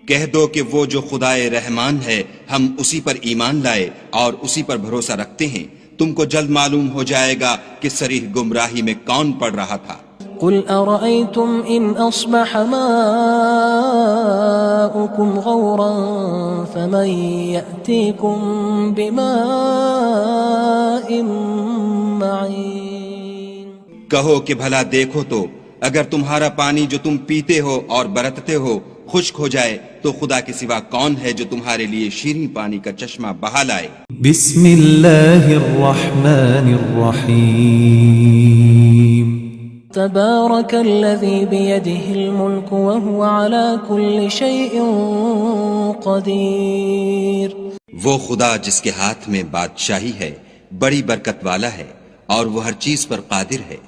کہہ دو کہ وہ جو خدائے رحمان ہے ہم اسی پر ایمان لائے اور اسی پر بھروسہ رکھتے ہیں، تم کو جلد معلوم ہو جائے گا کہ صریح گمراہی میں کون پڑ رہا تھا. قل أرأيتم إن أصبح ماؤكم غورا فمن يأتيكم بماء معين. کہو کہ بھلا دیکھو تو اگر تمہارا پانی جو تم پیتے ہو اور برتتے ہو خشک ہو جائے تو خدا کے سوا کون ہے جو تمہارے لیے شیریں پانی کا چشمہ بہا لائے. بسم اللہ الرحمن الرحیم. تبارك الذي بيده الملك وهو على كل شيء قدير. وہ خدا جس کے ہاتھ میں بادشاہی ہے بڑی برکت والا ہے اور وہ ہر چیز پر قادر ہے.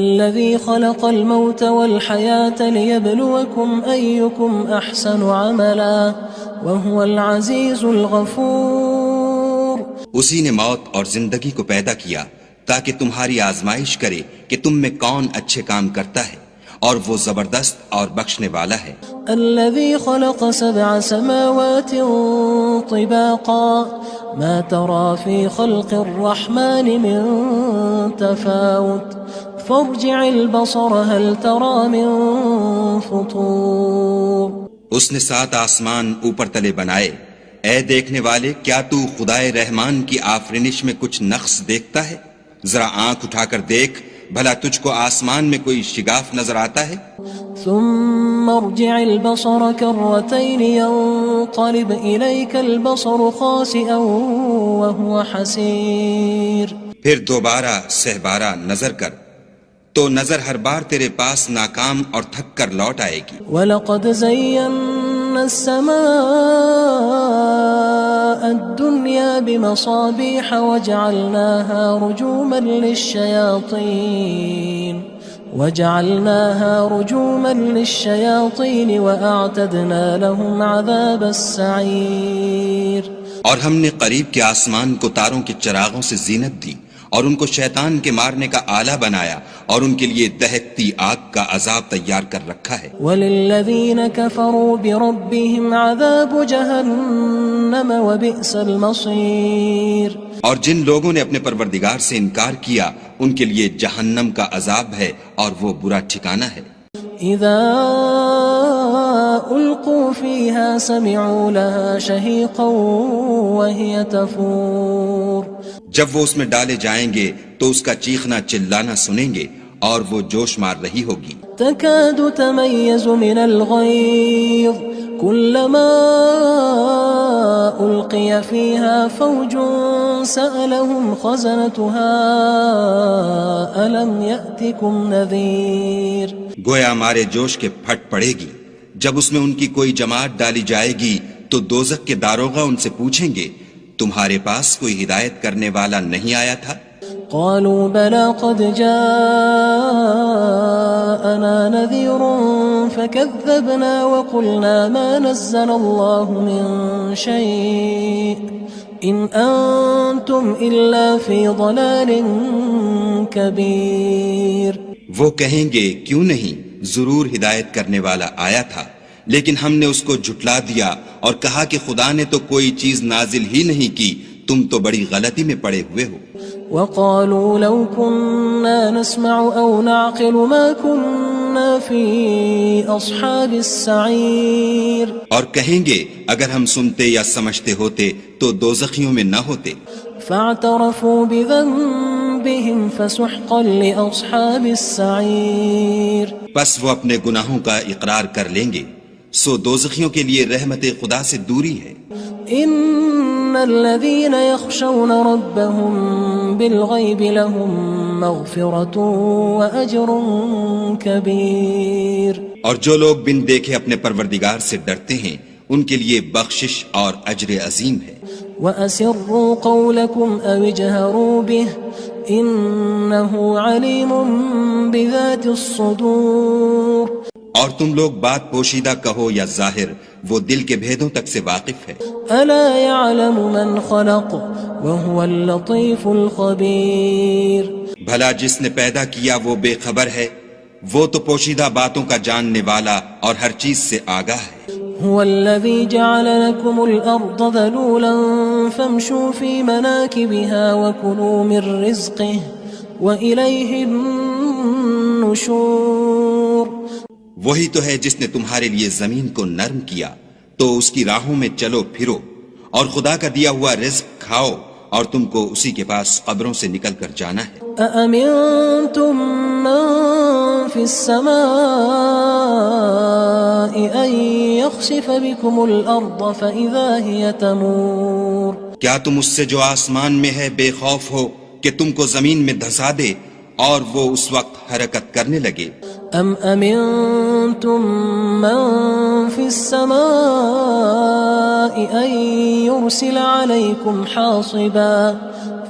الذي خلق الموت والحياة ليبلوكم أيكم أحسن عملا وهو العزيز الغفور. اسی نے موت اور زندگی کو پیدا کیا تاکہ تمہاری آزمائش کرے کہ تم میں کون اچھے کام کرتا ہے اور وہ زبردست اور بخشنے والا ہے. الذي خلق 7 سماوات طباقا ما ترى في خلق الرحمن من تفاوت فارجع البصر هل ترى من فطور. اس نے 7 آسمان اوپر تلے بنائے. اے دیکھنے والے کیا تو خدائے رحمان کی آفرینش میں کچھ نقص دیکھتا ہے؟ ذرا آنکھ اٹھا کر دیکھ بھلا تجھ کو آسمان میں کوئی شگاف نظر آتا ہے؟ ثم ارجع البصر كرتين ينقلب إليك البصر خاسئا وهو حسير. پھر دوبارہ سہبارہ نظر کر تو نظر ہر بار تیرے پاس ناکام اور تھک کر لوٹ آئے گی. وَلَقَدْ زَيَّنَّا السَّمَاءَ الدُّنْيَا بِمَصَابِيحَ وَجَعَلْنَاهَا رُجُومًا لِلشَّيَاطِينِ وَأَعْتَدْنَا لَهُمْ عَذَابَ السَّعِيرِ. اور ہم نے قریب کے آسمان کو تاروں کے چراغوں سے زینت دی اور ان کو شیطان کے مارنے کا آلہ بنایا اور ان کے لیے دہکتی آگ کا عذاب تیار کر رکھا ہے. وَلِلَّذِينَ كَفَرُوا بِرَبِّهِمْ عَذَابُ جَهَنَّمَ وَبِئْسَ الْمَصِيرُ. اور جن لوگوں نے اپنے پروردگار سے انکار کیا ان کے لیے جہنم کا عذاب ہے اور وہ برا ٹھکانہ ہے. اذا القوا فيها سمعوا لها شهيقا وهي تفور. جب وہ اس میں ڈالے جائیں گے تو اس کا چیخنا چلانا سنیں گے اور وہ جوش مار رہی ہوگی. تكاد تميز من الغيظ كلما ألقي فيها فوج سألهم خزنتها ألم يأتكم نذير. گویا مارے جوش کے پھٹ پڑے گی. جب اس میں ان کی کوئی جماعت ڈالی جائے گی تو دوزخ کے داروغہ ان سے پوچھیں گے تمہارے پاس کوئی ہدایت کرنے والا نہیں آیا تھا؟ قالوا بلى قد جاءنا نذير فكذبنا وقلنا ما نزل الله من شيء إن أنتم إلا في ضلال كبير. وہ کہیں گے کیوں نہیں، ضرور ہدایت کرنے والا آیا تھا، لیکن ہم نے اس کو جھٹلا دیا اور کہا کہ خدا نے تو کوئی چیز نازل ہی نہیں کی، تم تو بڑی غلطی میں پڑے ہوئے ہو. وقالوا لو كنا نسمع أو نعقل ما كنا في أصحاب السعير. اور کہیں گے اگر ہم سنتے یا سمجھتے ہوتے تو دوزخیوں میں نہ ہوتے. فاعترفوا بذنبهم فسحقا لأصحاب السعير. پس وہ اپنے گناہوں کا اقرار کر لیں گے، سو دوزخیوں کے لیے رحمت خدا سے دوری ہے. ان الذين يخشون ربهم بالغيب لهم مغفرة واجر كبير. اور جو لوگ بن دیکھے اپنے پروردگار سے ڈرتے ہیں ان کے لیے بخشش اور اجر عظیم ہے. وَأَسِرُّوا قَوْلَكُمْ أَوِ اجْهَرُوا بِهِ إِنَّهُ عَلِيمٌ بِذَاتِ الصُّدُورِ. اور تم لوگ بات پوشیدہ کہو یا ظاہر، وہ دل کے بھیدوں تک سے واقف ہے. أَلَا يَعْلَمُ مَنْ خَلَقَ وَهُوَ اللَّطِيفُ الْخَبِيرُ. بھلا جس نے پیدا کیا وہ بے خبر ہے، وہ تو پوشیدہ باتوں کا جاننے والا اور ہر چیز سے آگاہ ہے. هو الذي جعل لكم الأرض ذلولا فامشوا في مناكبها وكلوا من رزقه وإليه النشور. وہی تو ہے جس نے تمہارے لیے زمین کو نرم کیا تو اس کی راہوں میں چلو پھرو اور خدا کا دیا ہوا رزق کھاؤ اور تم کو اسی کے پاس قبروں سے نکل کر جانا ہے. أأمنتم من في السماء أن يخسف بكم الأرض فإذا هي تمور. کیا تم اس سے جو آسمان میں ہے بے خوف ہو کہ تم کو زمین میں دھسا دے اور وہ اس وقت حرکت کرنے لگے؟ أم أمنتم من في السماء أن يرسل عليكم حاصبا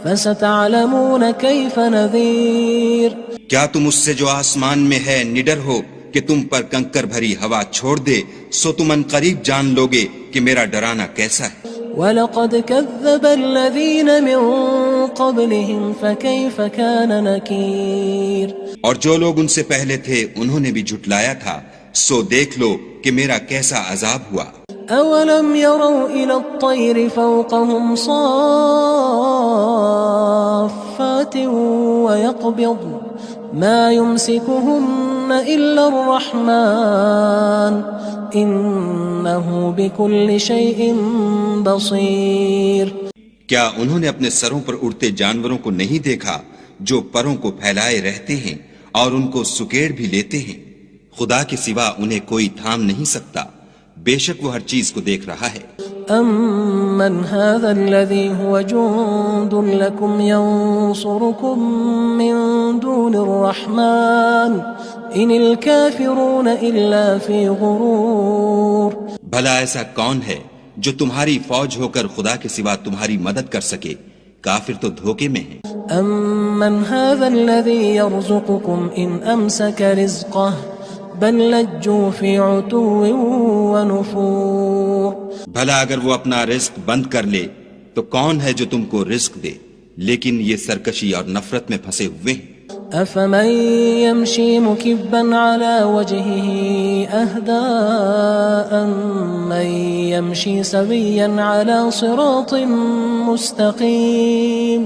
فستعلمون كيف نذير. کیا تم اس سے جو آسمان میں ہے نڈر ہو کہ تم پر کنکر بھری ہوا چھوڑ دے، سو تم ان قریب جان لوگے کہ میرا ڈرانا کیسا ہے. وَلَقَدْ كَذَّبَ الَّذِينَ مِن قَبْلِهِمْ فَكَيْفَ كَانَ نَكِيرٌ. اور جو لوگ ان سے پہلے تھے انہوں نے بھی جھٹلایا تھا، سو دیکھ لو کہ میرا کیسا عذاب ہوا. أَوَلَمْ يَرَوْا إِلَى الطَّيْرِ فَوْقَهُمْ صَافَّاتٍ وَيَقْبِضْنَ مَا يُمْسِكُهُنَّ إِلَّا الرَّحْمَنُ إِنَّهُ بِكُلِّ شَيْءٍ بَصِيرٌ. کیا انہوں نے اپنے سروں پر اڑتے جانوروں کو نہیں دیکھا جو پروں کو پھیلائے رہتے ہیں اور ان کو سکیڑ بھی لیتے ہیں؟ خدا کے سوا انہیں کوئی تھام نہیں سکتا، بے شک وہ ہر چیز کو دیکھ رہا ہے. أَمَّنْ هَذَا الَّذِي هُوَ جُندٌ لَكُمْ يَنصُرُكُم مِّن دُونِ الرَّحْمَٰنِ إِنِ الْكَافِرُونَ إِلَّا فِي غُرُورٍ بھلا ایسا کون ہے جو تمہاری فوج ہو کر خدا کے سوا تمہاری مدد کر سکے؟ کافر تو دھوکے میں ہیں۔ أَمَّنْ هَذَا الَّذِي يَرْزُقُكُمْ إِنْ أَمْسَكَ رِزْقَهُ بَل لَجُّوا فِي عُتُوٍّ وَنُفُورٍ بھلا اگر وہ اپنا رزق بند کر لے تو کون ہے جو تم کو رزق دے؟ لیکن یہ سرکشی اور نفرت میں پھنسے ہوئے ہیں۔ أَفَمَن يَمْشِي مُكِبًّا عَلَى وَجْهِهِ أَهْدَىٰ أَمَّن يَمْشِي سَوِيًّا عَلَى صِرَاطٍ مُّسْتَقِيمٍ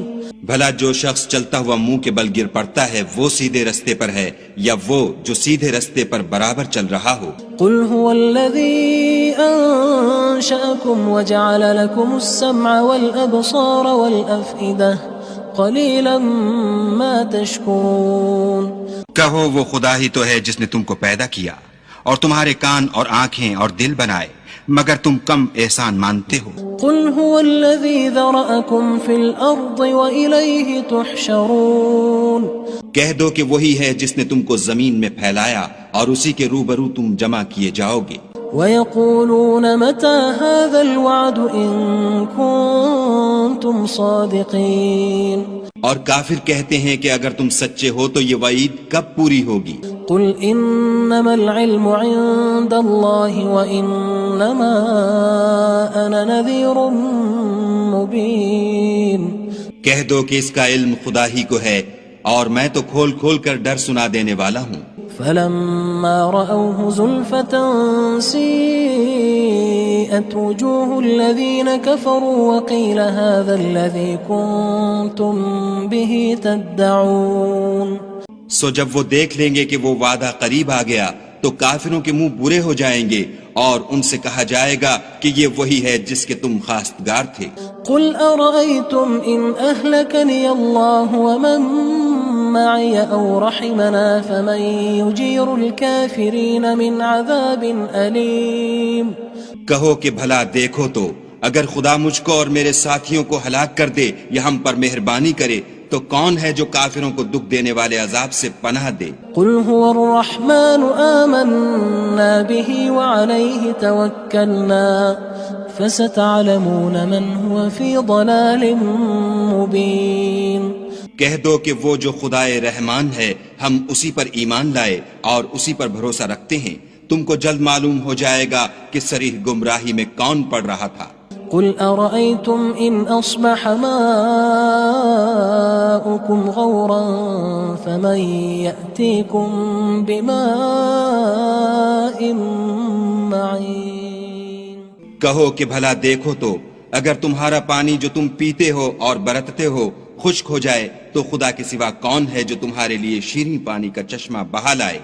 بھلا جو شخص چلتا ہوا منہ کے بل گر پڑتا ہے وہ سیدھے رستے پر ہے یا وہ جو سیدھے رستے پر برابر چل رہا ہو؟ قُلْ هُوَ الَّذِي أَنشَأَكُمْ وَجَعَلَ لَكُمُ السَّمْعَ وَالْأَبْصَارَ وَالْأَفْئِدَةَ قَلِيلًا مَا تَشْكُرُونَ کہو وہ خدا ہی تو ہے جس نے تم کو پیدا کیا اور تمہارے کان اور آنکھیں اور دل بنائے، مگر تم کم احسان مانتے ہو۔ قُلْ هُوَ الَّذِي ذَرَأَكُمْ فِي الْأَرْضِ وَإِلَيْهِ تُحْشَرُونَ کہہ دو کہ وہی ہے جس نے تم کو زمین میں پھیلایا اور اسی کے روبرو تم جمع کیے جاؤ گے۔ وَيَقُولُونَ مَتَى هَذَا الْوَعْدُ إِن كُنتُمْ صَادِقِينَ اور کافر کہتے ہیں کہ اگر تم سچے ہو تو یہ وعید کب پوری ہوگی؟ قُلْ إِنَّمَا الْعِلْمُ عِندَ اللَّهِ وَإِنَّمَا أَنَا نَذِيرٌ مُّبِينٌ کہہ دو کہ اس کا علم خدا ہی کو ہے اور میں تو کھول کھول کر ڈر سنا دینے والا ہوں۔ فَلَمَّا رَأَوْهُ زُلْفَةً سِيئَتْ وُجُوهُ الَّذِينَ كَفَرُوا وَقِيلَ هَذَا الَّذِي كُنتُم بِهِ تَدَّعُونَ سو جب وہ دیکھ لیں گے کہ وہ وعدہ قریب آ گیا تو کافروں کے منہ برے ہو جائیں گے اور ان سے کہا جائے گا کہ یہ وہی ہے جس کے تم خواستگار تھے۔ قُلْ أَرَأَيْتُمْ إِنْ أَهْلَكَنِيَ اللَّهُ وَمَن مَّعِيَ أَوْ رَحِمَنَا فَمَن يُجِيرُ الْكَافِرِينَ مِنْ عَذَابٍ أَلِيمٍ کہو کہ بھلا دیکھو تو اگر خدا مجھ کو اور میرے ساتھیوں کو ہلاک کر دے یا ہم پر مہربانی کرے تو کون ہے جو کافروں کو دکھ دینے والے عذاب سے پناہ دے؟ قُلْ هُوَ الرَّحْمَنُ آمَنَّا بِهِ وَعَلَيْهِ تَوَكَّلْنَا فَسَتَعْلَمُونَ مَنْ هُوَ فِي ضَلَالٍ مُّبِينٍ کہہ دو کہ وہ جو خدائے رحمان ہے ہم اسی پر ایمان لائے اور اسی پر بھروسہ رکھتے ہیں، تم کو جلد معلوم ہو جائے گا کہ صریح گمراہی میں کون پڑ رہا تھا۔ قُلْ أَرَأَيْتُمْ إِنْ أَصْبَحَ مَاؤُكُمْ غَوْرًا فَمَن يَأْتِيكُم بِمَاءٍ مَّعِينٍ کہو کہ بھلا دیکھو تو اگر تمہارا پانی جو تم پیتے ہو اور برتتے ہو خشک ہو جائے تو خدا کے سوا کون ہے جو تمہارے لیے شیریں پانی کا چشمہ بہا لائے؟